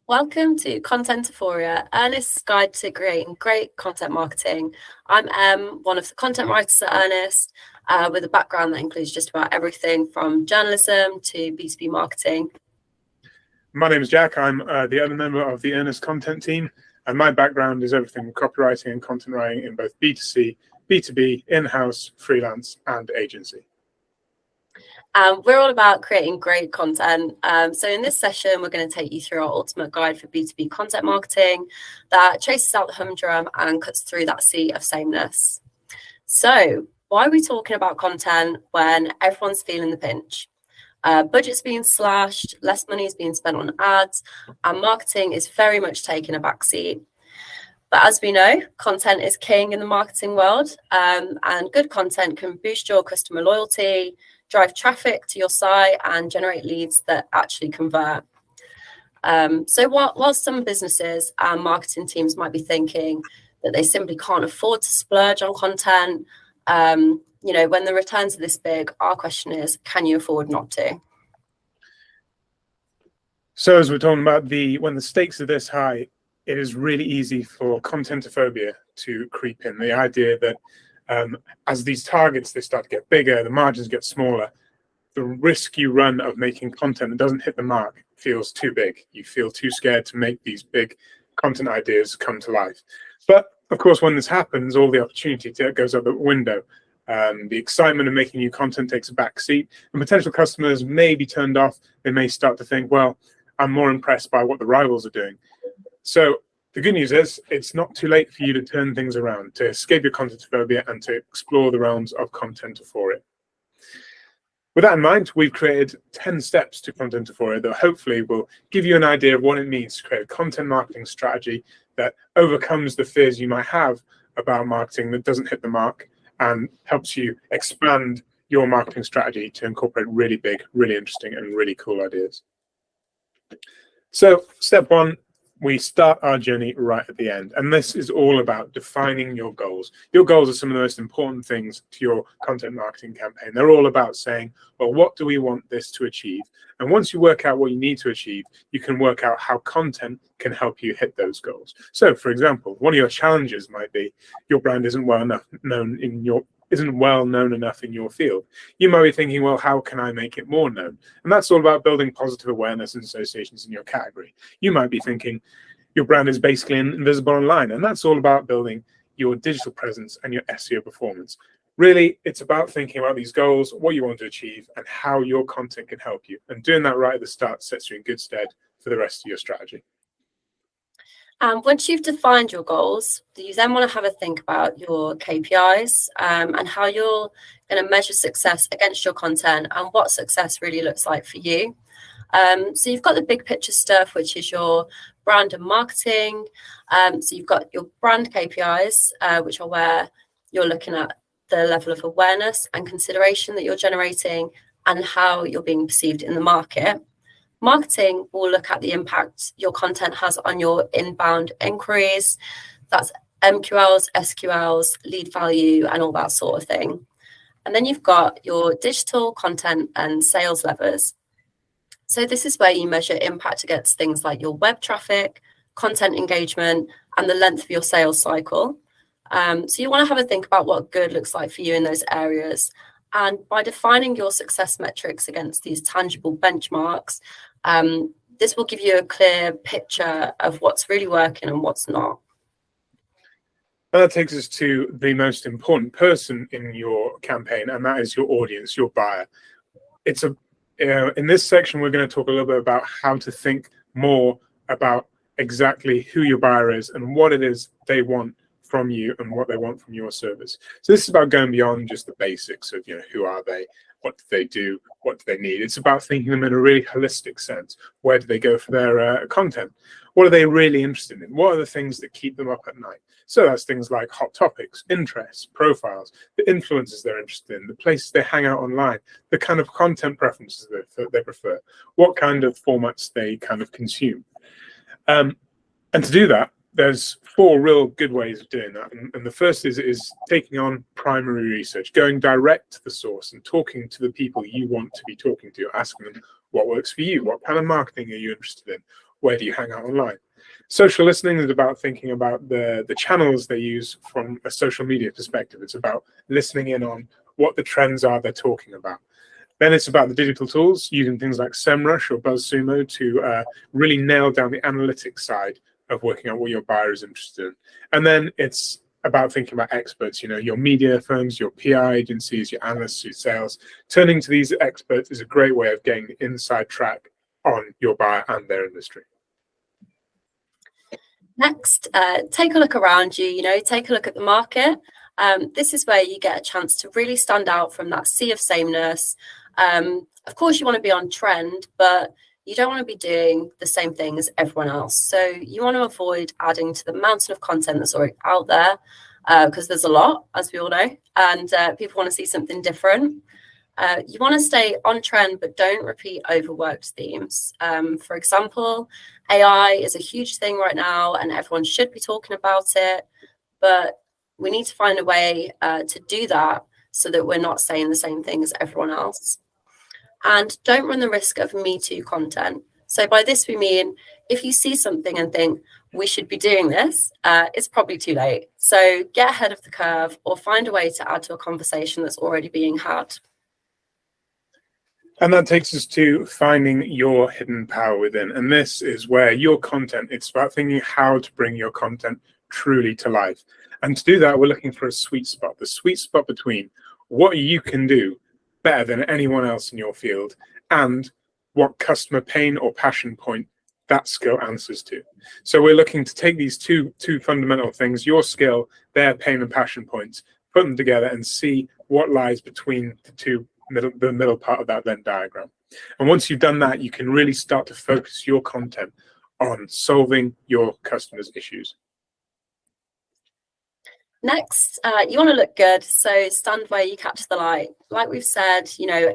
Welcome to Contentiphoria, Earnest's guide to creating great content marketing. I'm Em, one of the content writers at Earnest, with a background that includes just about everything from journalism to B2B marketing. My name is Jack. I'm the other member of the Earnest content team, and my background is everything from copywriting and content writing in both B2C, B2B, in-house, freelance, and agency. We're all about creating great content. So in this session, we're going to take you through our ultimate guide for B2B content marketing that traces out the humdrum and cuts through that sea of sameness. So why are we talking about content when everyone's feeling the pinch? Budget's being slashed, less money is being spent on ads, and marketing is very much taking a backseat. But as we know, content is king in the marketing world, and good content can boost your customer loyalty, drive traffic to your site, and generate leads that actually convert. So while some businesses and marketing teams might be thinking that they simply can't afford to splurge on content, when the returns are this big, our question is, can you afford not to? So as we're talking about when the stakes are this high, it is really easy for contentiphoria to creep in. The idea that as these targets, they start to get bigger, the margins get smaller, the risk you run of making content that doesn't hit the mark feels too big. You feel too scared to make these big content ideas come to life. But of course, when this happens, all the opportunity goes out the window. The excitement of making new content takes a back seat, and potential customers may be turned off. They may start to think, well, I'm more impressed by what the rivals are doing. So the good news is it's not too late for you to turn things around, to escape your contentiphoria and to explore the realms of contentiphoria. With that in mind, we've created 10 steps to contentiphoria that hopefully will give you an idea of what it means to create a content marketing strategy that overcomes the fears you might have about marketing that doesn't hit the mark and helps you expand your marketing strategy to incorporate really big, really interesting, and really cool ideas. So step one, we start our journey right at the end. And this is all about defining your goals. Your goals are some of the most important things to your content marketing campaign. They're all about saying, well, what do we want this to achieve? And once you work out what you need to achieve, you can work out how content can help you hit those goals. So for example, one of your challenges might be your brand isn't well known enough in your field. You might be thinking, well, how can I make it more known? And that's all about building positive awareness and associations in your category. You might be thinking your brand is basically invisible online, and that's all about building your digital presence and your SEO performance. Really, it's about thinking about these goals, what you want to achieve, and how your content can help you. And doing that right at the start sets you in good stead for the rest of your strategy. Once you've defined your goals, you then want to have a think about your KPIs and how you're going to measure success against your content and what success really looks like for you. So you've got the big picture stuff, which is your brand and marketing. So you've got your brand KPIs, which are where you're looking at the level of awareness and consideration that you're generating and how you're being perceived in the market. Marketing will look at the impact your content has on your inbound inquiries. That's MQLs, SQLs, lead value, and all that sort of thing. And then you've got your digital content and sales levers. So this is where you measure impact against things like your web traffic, content engagement, and the length of your sales cycle. So you want to have a think about what good looks like for you in those areas. And by defining your success metrics against these tangible benchmarks, this will give you a clear picture of what's really working and what's not. And that takes us to the most important person in your campaign, and that is your audience, your buyer. In this section, we're going to talk a little bit about how to think more about exactly who your buyer is and what it is they want from you and what they want from your service. So this is about going beyond just the basics of, who are they, what do they do, what do they need. It's about thinking them in a really holistic sense. Where do they go for their content? What are they really interested in? What are the things that keep them up at night? So that's things like hot topics, interests, profiles, the influencers they're interested in, the places they hang out online, the kind of content preferences they prefer, what kind of formats they kind of consume. And to do that, there's 4 real good ways of doing that. And the first is taking on primary research, going direct to the source and talking to the people you want to be talking to, asking them what works for you, what kind of marketing are you interested in, where do you hang out online? Social listening is about thinking about the channels they use from a social media perspective. It's about listening in on what the trends are they're talking about. Then it's about the digital tools, using things like SEMrush or BuzzSumo to really nail down the analytics side of working out what your buyer is interested in. And then it's about thinking about experts, your media firms, your PR agencies, your analysts, your sales. Turning to these experts is a great way of getting the inside track on your buyer and their industry. Next, take a look around you, take a look at the market. This is where you get a chance to really stand out from that sea of sameness. Of course, you want to be on trend, but you don't want to be doing the same thing as everyone else. So you want to avoid adding to the mountain of content that's already out there, because there's a lot, as we all know, and people want to see something different. You want to stay on trend, but don't repeat overworked themes. For example, AI is a huge thing right now, and everyone should be talking about it, but we need to find a way to do that so that we're not saying the same thing as everyone else. And don't run the risk of Me Too content. So by this, we mean if you see something and think, we should be doing this, it's probably too late. So get ahead of the curve or find a way to add to a conversation that's already being had. And that takes us to finding your hidden power within. And this is where your content, it's about thinking how to bring your content truly to life. And to do that, we're looking for a sweet spot, the sweet spot between what you can do better than anyone else in your field and what customer pain or passion point that skill answers to. So we're looking to take these two fundamental things, your skill, their pain and passion points, put them together and see what lies between the middle part of that Venn diagram. And once you've done that, you can really start to focus your content on solving your customers' issues. Next, you want to look good, so stand where you catch the light. Like we've said,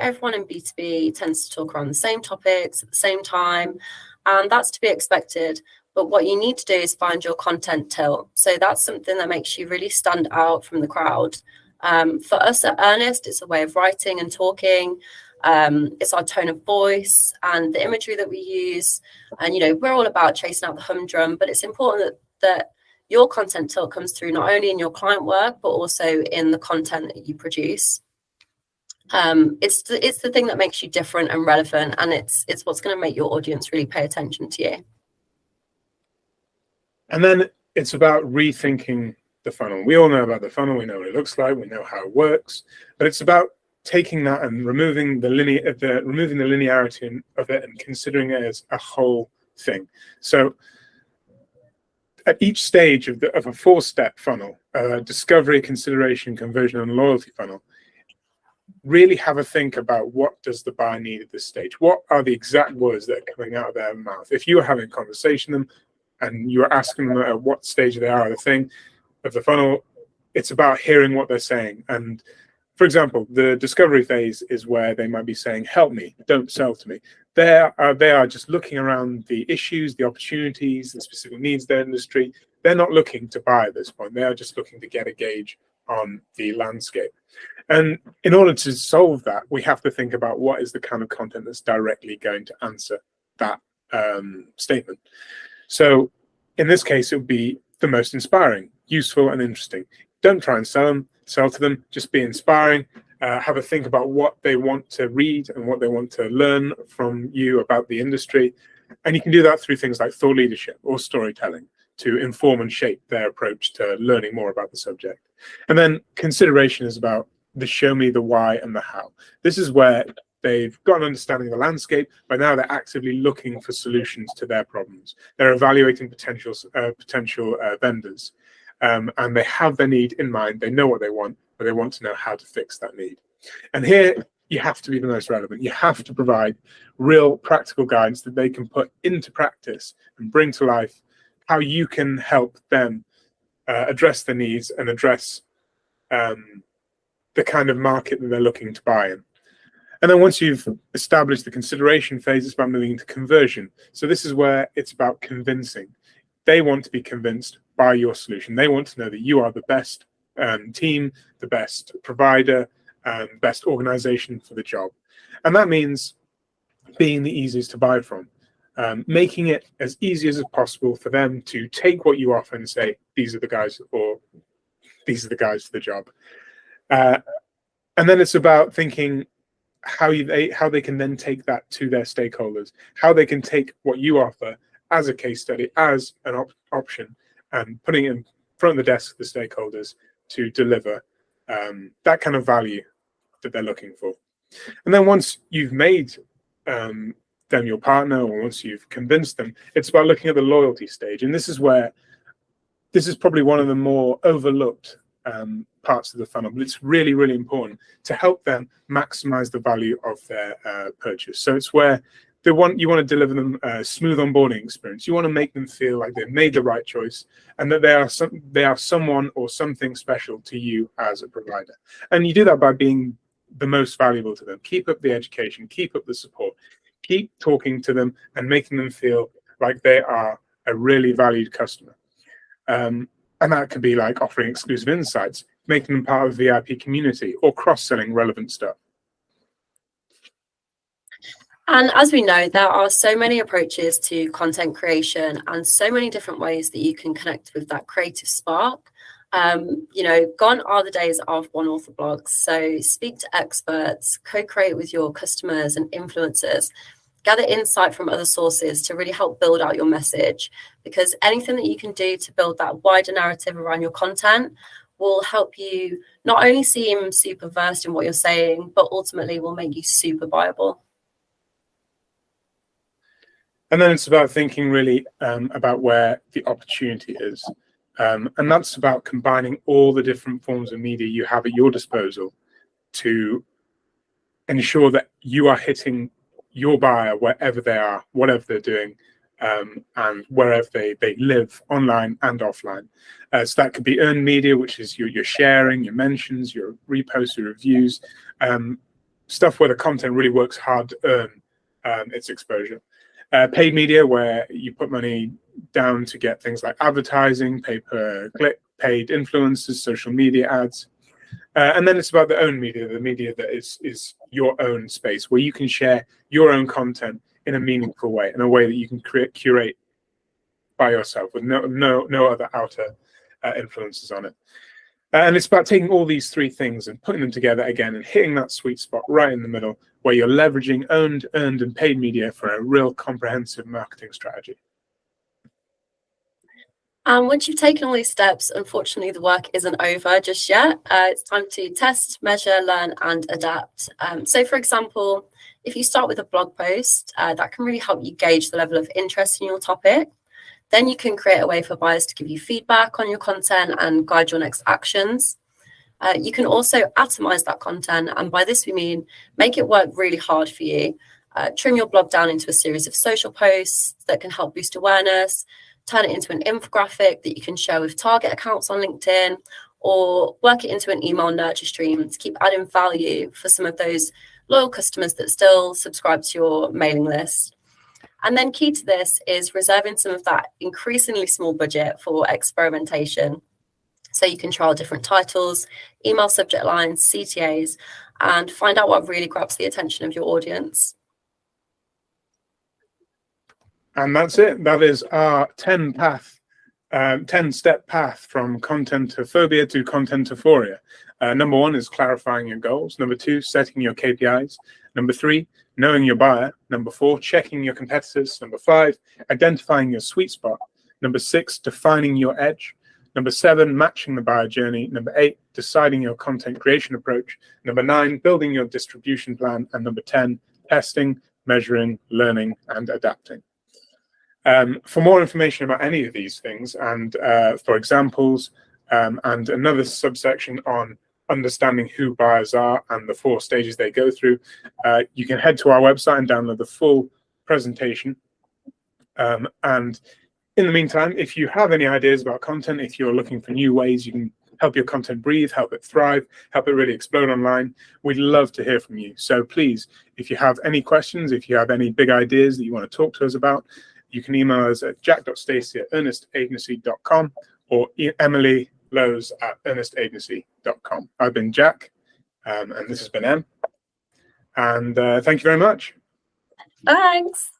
everyone in B2B tends to talk around the same topics at the same time, and that's to be expected. But what you need to do is find your content tilt. So that's something that makes you really stand out from the crowd. For us at Earnest, it's a way of writing and talking. It's our tone of voice and the imagery that we use. And, we're all about chasing out the humdrum, but it's important that your content tilt comes through not only in your client work, but also in the content that you produce. It's the thing that makes you different and relevant, and it's what's going to make your audience really pay attention to you. And then it's about rethinking the funnel. We all know about the funnel. We know what it looks like. We know how it works. But it's about taking that and removing the linearity of it and considering it as a whole thing. So at each stage of a 4-step funnel, discovery, consideration, conversion, and loyalty funnel, really have a think about what does the buyer need at this stage? What are the exact words that are coming out of their mouth? If you are having a conversation with them and you are asking them at what stage they are of the funnel, it's about hearing what they're saying. And for example, the discovery phase is where they might be saying, help me, don't sell to me. They are just looking around the issues, the opportunities, the specific needs of their industry. They're not looking to buy at this point. They are just looking to get a gauge on the landscape. And in order to solve that, we have to think about what is the kind of content that's directly going to answer that statement. So in this case, it would be the most inspiring, useful, and interesting. Don't try and sell to them, just be inspiring. Have a think about what they want to read and what they want to learn from you about the industry. And you can do that through things like thought leadership or storytelling to inform and shape their approach to learning more about the subject. And then consideration is about the show me the why and the how. This is where they've got an understanding of the landscape, but now they're actively looking for solutions to their problems. They're evaluating potential vendors. And they have their need in mind. They know what they want, but they want to know how to fix that need. And here, you have to be the most relevant. You have to provide real practical guidance that they can put into practice and bring to life how you can help them address their needs and address the kind of market that they're looking to buy in. And then once you've established the consideration phase, it's about moving into conversion. So this is where it's about convincing. They want to be convinced by your solution. They want to know that you are the best team, the best provider, best organization for the job. And that means being the easiest to buy from. making it as easy as possible for them to take what you offer and say, these are the guys, or these are the guys for the job. And then it's about thinking how they can then take that to their stakeholders, how they can take what you offer as a case study, as an option, and putting it in front of the desk of the stakeholders to deliver that kind of value that they're looking for. And then once you've made them your partner, or once you've convinced them, it's about looking at the loyalty stage. And this is probably one of the more overlooked parts of the funnel, but it's really, really important to help them maximize the value of their purchase. So it's where you want to deliver them a smooth onboarding experience. You want to make them feel like they've made the right choice and that they are someone or something special to you as a provider. And you do that by being the most valuable to them. Keep up the education, keep up the support, keep talking to them and making them feel like they are a really valued customer. And that could be like offering exclusive insights, making them part of the VIP community, or cross-selling relevant stuff. And as we know, there are so many approaches to content creation and so many different ways that you can connect with that creative spark. Gone are the days of one-author blogs. So speak to experts, co-create with your customers and influencers, gather insight from other sources to really help build out your message, because anything that you can do to build that wider narrative around your content will help you not only seem super versed in what you're saying, but ultimately will make you super viable. And then it's about thinking really about where the opportunity is. And that's about combining all the different forms of media you have at your disposal to ensure that you are hitting your buyer wherever they are, whatever they're doing, and wherever they live, online and offline. So that could be earned media, which is your sharing, your mentions, your reposts, your reviews, stuff where the content really works hard to earn its exposure. Paid media, where you put money down to get things like advertising, pay-per-click, paid influencers, social media ads. And then it's about the own media, the media that is your own space, where you can share your own content in a meaningful way, in a way that you can curate by yourself with no other outer influences on it. And it's about taking all these three things and putting them together again and hitting that sweet spot right in the middle, where you're leveraging owned, earned, and paid media for a real comprehensive marketing strategy. And once you've taken all these steps, unfortunately, the work isn't over just yet. It's time to test, measure, learn, and adapt. So, for example, if you start with a blog post, that can really help you gauge the level of interest in your topic. Then you can create a way for buyers to give you feedback on your content and guide your next actions. You can also atomize that content. And by this, we mean make it work really hard for you. Trim your blog down into a series of social posts that can help boost awareness. Turn it into an infographic that you can share with target accounts on LinkedIn, or work it into an email nurture stream to keep adding value for some of those loyal customers that still subscribe to your mailing list. And then key to this is reserving some of that increasingly small budget for experimentation. So you can trial different titles, email subject lines, CTAs, and find out what really grabs the attention of your audience. And that's it. That is our 10-step path from Contentiphoria to Contentiphoria. Number 1 is clarifying your goals. Number 2, setting your KPIs. Number 3, knowing your buyer. Number 4, checking your competitors. Number 5, identifying your sweet spot. Number 6, defining your edge. Number 7, matching the buyer journey. Number 8, deciding your content creation approach. Number 9, building your distribution plan. And number 10, testing, measuring, learning, and adapting. For more information about any of these things, and for examples, and another subsection on understanding who buyers are and the 4 stages they go through, you can head to our website and download the full presentation. And in the meantime, if you have any ideas about content, if you're looking for new ways you can help your content breathe, help it thrive, help it really explode online, we'd love to hear from you. So please, if you have any questions, if you have any big ideas that you want to talk to us about, you can email us at jack.stacey@earnestagency.com or emilylows@earnestagency.com. I've been Jack, and this has been Em. And thank you very much. Thanks.